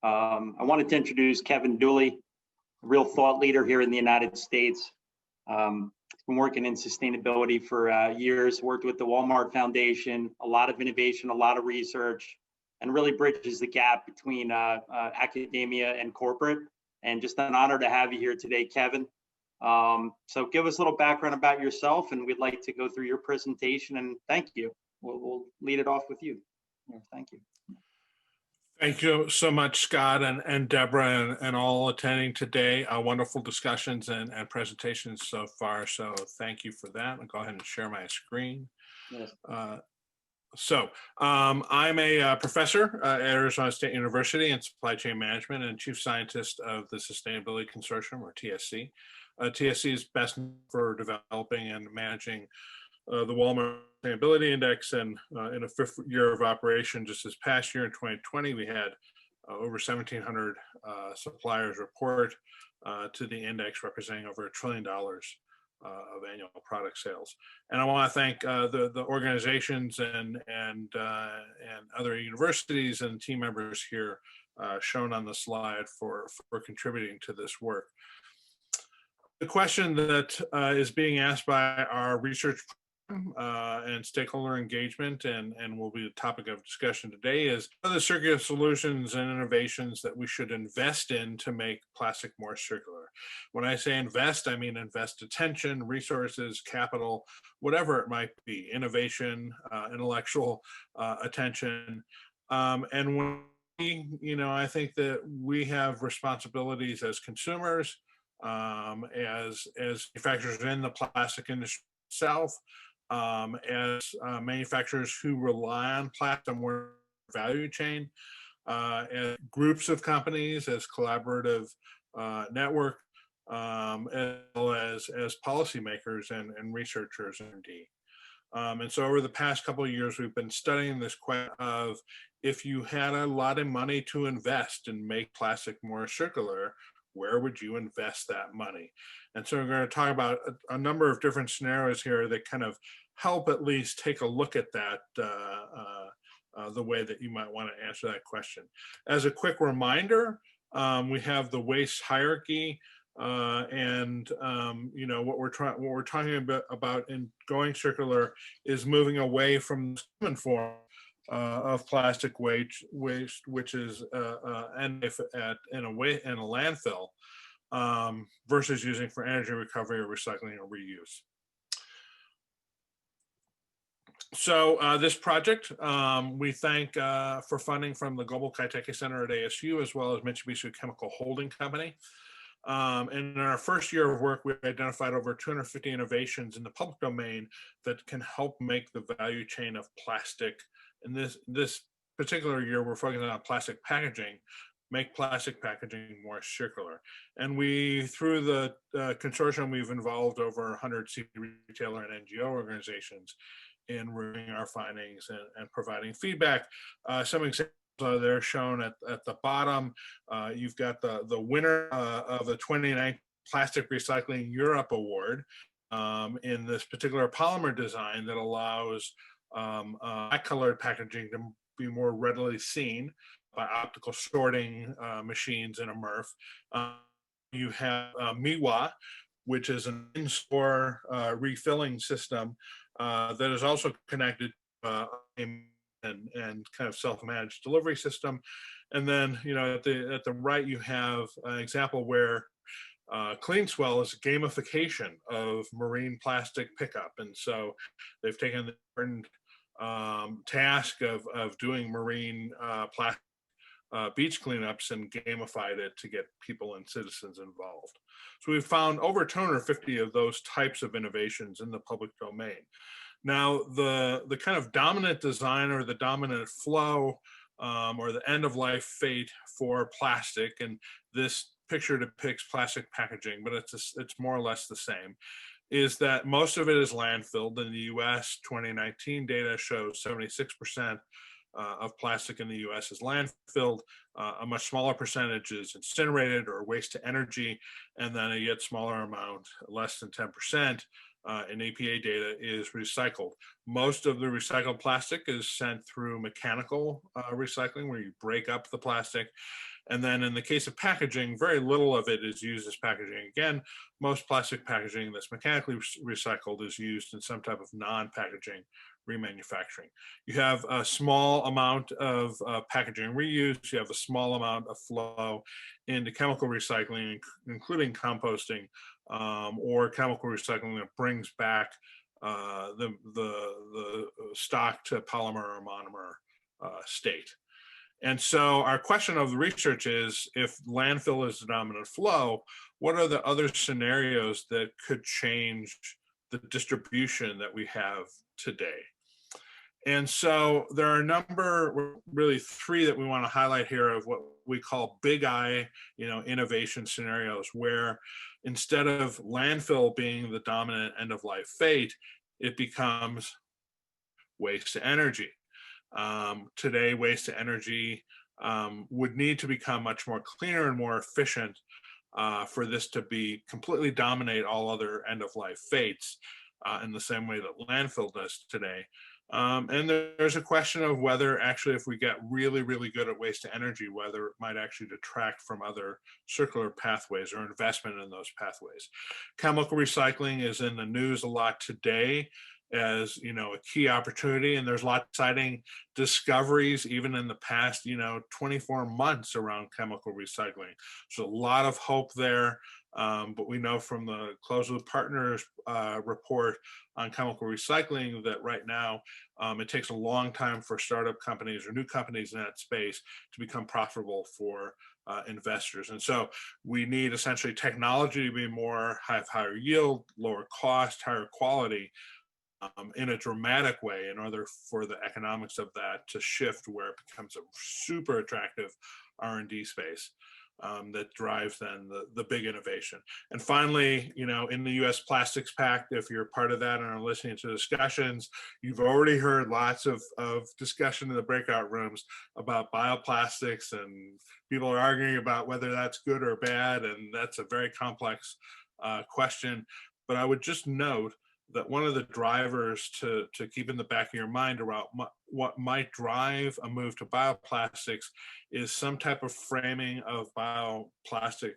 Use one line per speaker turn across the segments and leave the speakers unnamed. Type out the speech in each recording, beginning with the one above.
I wanted to introduce Kevin Dooley, a real thought leader here in the United States. He's been working in sustainability for years, worked with the Walmart Foundation, a lot of innovation, a lot of research, and really bridges the gap between academia and corporate. And just an honor to have you here today, Kevin. So give us a little background about yourself, and we'd like to go through your presentation, and thank you. We'll lead it off with you. Thank you.
Thank you so much, Scott and Deborah and all attending today. Wonderful discussions and presentations so far. So thank you for that. I'll go ahead and share my screen.
Yes.
I'm a professor at Arizona State University in supply chain management and chief scientist of the Sustainability Consortium, or TSC. TSC is best known for developing and managing the Walmart Sustainability Index, and in a fifth year of operation, just this past year in 2020, we had over 1,700 suppliers report to the index, representing over $1 trillion of annual product sales. And I want to thank the organizations and other universities and team members here shown on the slide for contributing to this work. The question that is being asked by our research and stakeholder engagement and will be the topic of discussion today is, what are the circular solutions and innovations that we should invest in to make plastic more circular? When I say invest, I mean invest attention, resources, capital, whatever it might be, innovation, intellectual attention. And when I think that we have responsibilities as consumers, as manufacturers in the plastic industry itself, as manufacturers who rely on plastic more value chain, as groups of companies, as collaborative network, as well as policymakers and researchers indeed. And so over the past couple of years, we've been studying this question of, if you had a lot of money to invest and make plastic more circular, where would you invest that money? And so we're going to talk about a number of different scenarios here that kind of help at least take a look at that, the way that you might want to answer that question. As a quick reminder, we have the waste hierarchy, and what we're talking about in going circular is moving away from the common form of plastic waste, which is in a landfill, versus using for energy recovery or recycling or reuse. So this project, we thank for funding from the Global Kaiteki Center at ASU, as well as Mitsubishi Chemical Holding Company. And in our first year of work, we identified over 250 innovations in the public domain that can help make the value chain of plastic. In this particular year, we're focusing on plastic packaging, make plastic packaging more circular. And through the consortium, we've involved over 100 retailer and NGO organizations in reviewing our findings and providing feedback. Some examples there shown at the bottom. You've got the winner of the 2019 Plastic Recycling Europe Award in this particular polymer design that allows black-colored packaging to be more readily seen by optical sorting machines in a MRF. You have Miwa, which is an in-store refilling system that is also connected and kind of self-managed delivery system. And then, at the right, you have an example where CleanSwell is gamification of marine plastic pickup. And so they've taken the important task of doing marine plastic beach cleanups and gamified it to get people and citizens involved. So we've found over 250 of those types of innovations in the public domain. Now, the kind of dominant design or the dominant flow or the end of life fate for plastic, and this picture depicts plastic packaging, but it's more or less the same, is that most of it is landfilled. In the US, 2019 data shows 76% of plastic in the US is landfilled. A much smaller percentage is incinerated or waste to energy, and then a yet smaller amount, less than 10%, in EPA data is recycled. Most of the recycled plastic is sent through mechanical recycling, where you break up the plastic. And then in the case of packaging, very little of it is used as packaging. Again, most plastic packaging that's mechanically recycled is used in some type of non-packaging remanufacturing. You have a small amount of packaging reuse, you have a small amount of flow into chemical recycling, including composting or chemical recycling that brings back the stock to polymer or monomer state. And so our question of the research is, if landfill is the dominant flow, what are the other scenarios that could change the distribution that we have today? And so there are a number, really three that we want to highlight here, of what we call big I, innovation scenarios, where instead of landfill being the dominant end of life fate, it becomes waste to energy. Today, waste to energy would need to become much more cleaner and more efficient for this to be completely dominate all other end of life fates in the same way that landfill does today. And there's a question of whether actually, if we get really, really good at waste to energy, whether it might actually detract from other circular pathways or investment in those pathways. Chemical recycling is in the news a lot today as a key opportunity, and there's a lot of exciting discoveries even in the past 24 months around chemical recycling. So a lot of hope there, but we know from the Close with Partners report on chemical recycling that right now it takes a long time for startup companies or new companies in that space to become profitable for investors. And so we need essentially technology to be have higher yield, lower cost, higher quality, in a dramatic way in order for the economics of that to shift where it becomes a super attractive R&D space that drives then the big innovation. And finally, in the US Plastics Pact, if you're part of that and are listening to discussions, you've already heard lots of discussion in the breakout rooms about bioplastics, and people are arguing about whether that's good or bad, and that's a very complex question. But I would just note that one of the drivers to keep in the back of your mind about what might drive a move to bioplastics is some type of framing of bioplastic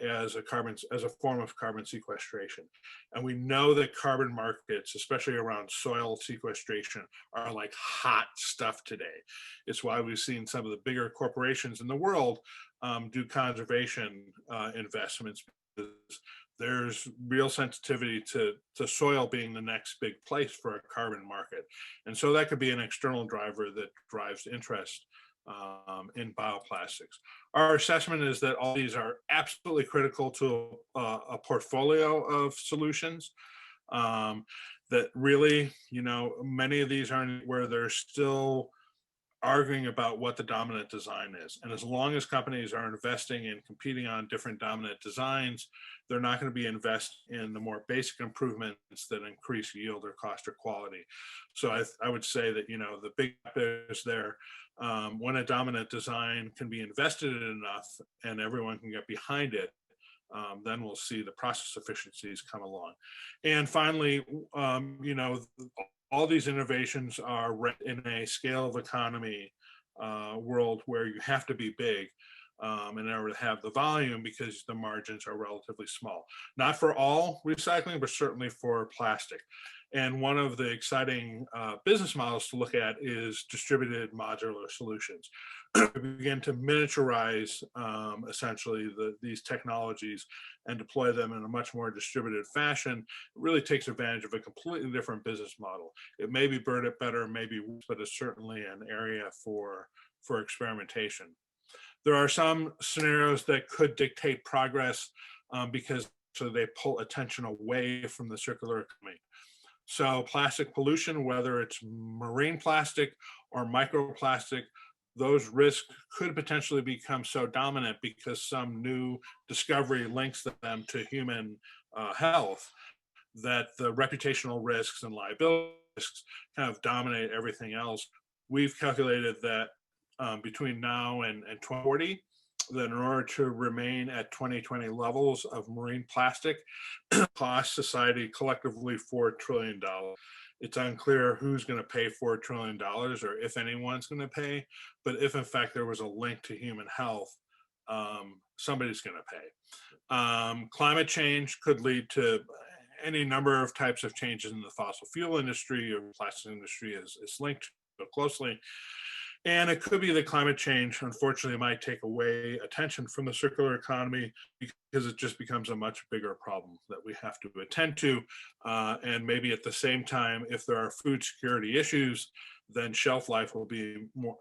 as a form of carbon sequestration. And we know that carbon markets, especially around soil sequestration, are like hot stuff today. It's why we've seen some of the bigger corporations in the world do conservation investments, because there's real sensitivity to soil being the next big place for a carbon market. And so that could be an external driver that drives interest in bioplastics. Our assessment is that all these are absolutely critical to a portfolio of solutions. That really, many of these aren't where they're still arguing about what the dominant design is. And as long as companies are investing in competing on different dominant designs, they're not going to be investing in the more basic improvements that increase yield or cost or quality. So I would say that, the big is there. When a dominant design can be invested in enough and everyone can get behind it, then we'll see the process efficiencies come along. And finally, all these innovations are in a scale of economy world where you have to be big in order to have the volume, because the margins are relatively small. Not for all recycling, but certainly for plastic. And one of the exciting business models to look at is distributed modular solutions. We begin to miniaturize essentially these technologies and deploy them in a much more distributed fashion. It really takes advantage of a completely different business model. It may be better, maybe, but it's certainly an area for experimentation. There are some scenarios that could dictate progress because they pull attention away from the circular economy. So plastic pollution, whether it's marine plastic or microplastic, those risks could potentially become so dominant because some new discovery links them to human health, that the reputational risks and liability risks kind of dominate everything else. We've calculated that between now and 2040, that in order to remain at 2020 levels of marine plastic, cost society collectively $4 trillion. It's unclear who's going to pay $4 trillion or if anyone's going to pay. But if in fact there was a link to human health, somebody's going to pay. Climate change could lead to any number of types of changes in the fossil fuel industry or plastic industry is linked so closely. And it could be that climate change, unfortunately, might take away attention from the circular economy because it just becomes a much bigger problem that we have to attend to. And maybe at the same time, if there are food security issues, then shelf life will be more,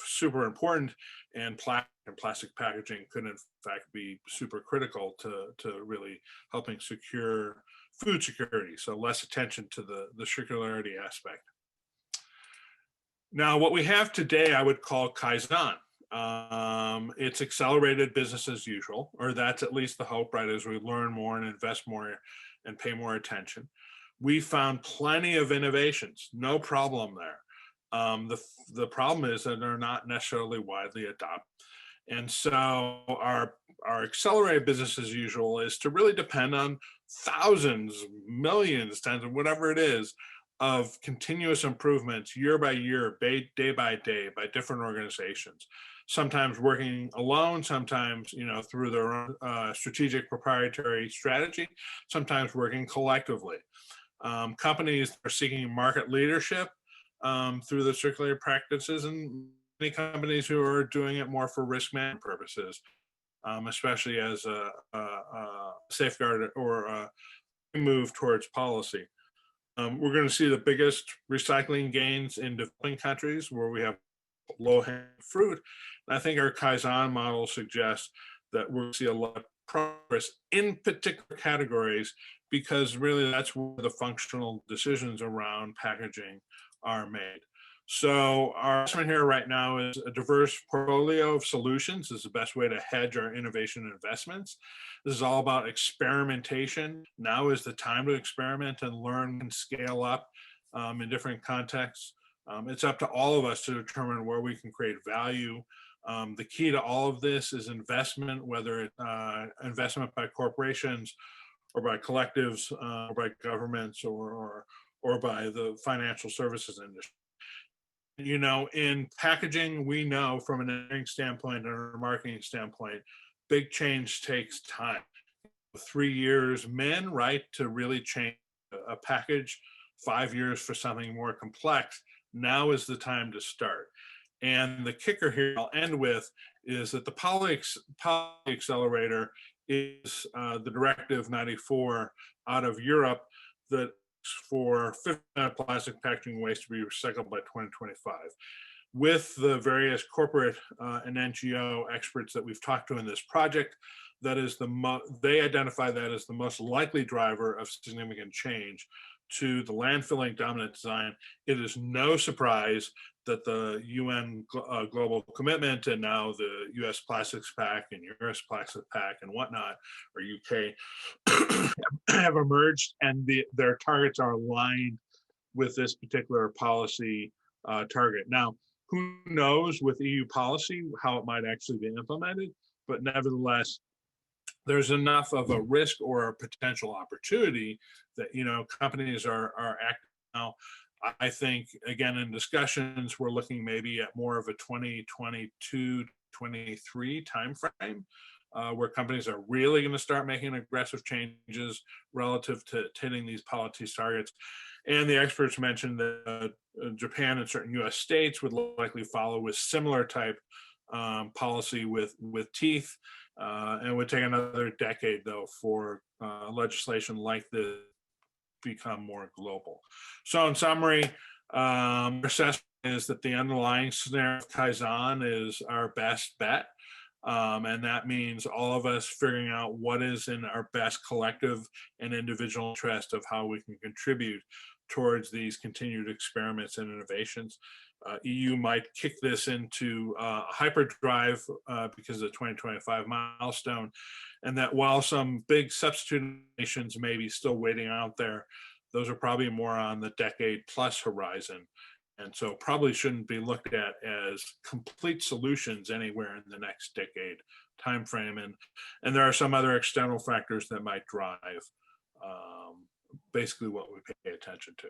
super important, and plastic packaging could in fact be super critical to really helping secure food security. So less attention to the circularity aspect. Now, what we have today, I would call Kaizon. It's accelerated business as usual, or that's at least the hope, right? As we learn more and invest more and pay more attention. We found plenty of innovations, no problem there. The problem is that they're not necessarily widely adopted. And so our accelerated business as usual is to really depend on thousands, millions, tens, whatever it is, of continuous improvements year by year, day by day, by different organizations. Sometimes working alone, sometimes through their own strategic proprietary strategy, sometimes working collectively. Companies are seeking market leadership through the circular practices, and many companies who are doing it more for risk management purposes, especially as a safeguard or a move towards policy. We're going to see the biggest recycling gains in developing countries where we have low-hanging fruit. And I think our Kaizon model suggests that we'll see a lot of progress in particular categories, because really that's where the functional decisions around packaging are made. So our investment here right now is a diverse portfolio of solutions. This is the best way to hedge our innovation investments. This is all about experimentation. Now is the time to experiment and learn and scale up in different contexts. It's up to all of us to determine where we can create value. The key to all of this is investment, whether it's investment by corporations or by collectives or by governments or by the financial services industry. In packaging, we know from an engineering standpoint and a marketing standpoint, big change takes time. 3 years right, to really change a package, 5 years for something more complex. Now is the time to start. And the kicker here I'll end with is that the Poly Accelerator is the Directive 94 out of Europe that for 50% of plastic packaging waste to be recycled by 2025. With the various corporate and NGO experts that we've talked to in this project, that is they identify that as the most likely driver of significant change to the landfilling dominant design. It is no surprise that the UN global commitment and now the US Plastics Pact and US Plastics Pact and whatnot, or UK, have emerged, and their targets are aligned with this particular policy target. Now, who knows with EU policy how it might actually be implemented, but nevertheless, there's enough of a risk or a potential opportunity that companies are acting now. I think, again, in discussions, we're looking maybe at more of a 2022, 23 timeframe, where companies are really going to start making aggressive changes relative to hitting these policy targets. And the experts mentioned that Japan and certain US states would likely follow with similar type policy with teeth, and would take another decade, though, for legislation like this become more global. So in summary, our assessment is that the underlying scenario of Kaizon is our best bet. And that means all of us figuring out what is in our best collective and individual interest of how we can contribute towards these continued experiments and innovations. EU might kick this into hyperdrive because of the 2025 milestone, and that while some big substitute nations may be still waiting out there, those are probably more on the decade plus horizon. And so probably shouldn't be looked at as complete solutions anywhere in the next decade timeframe. And there are some other external factors that might drive basically what we pay attention to.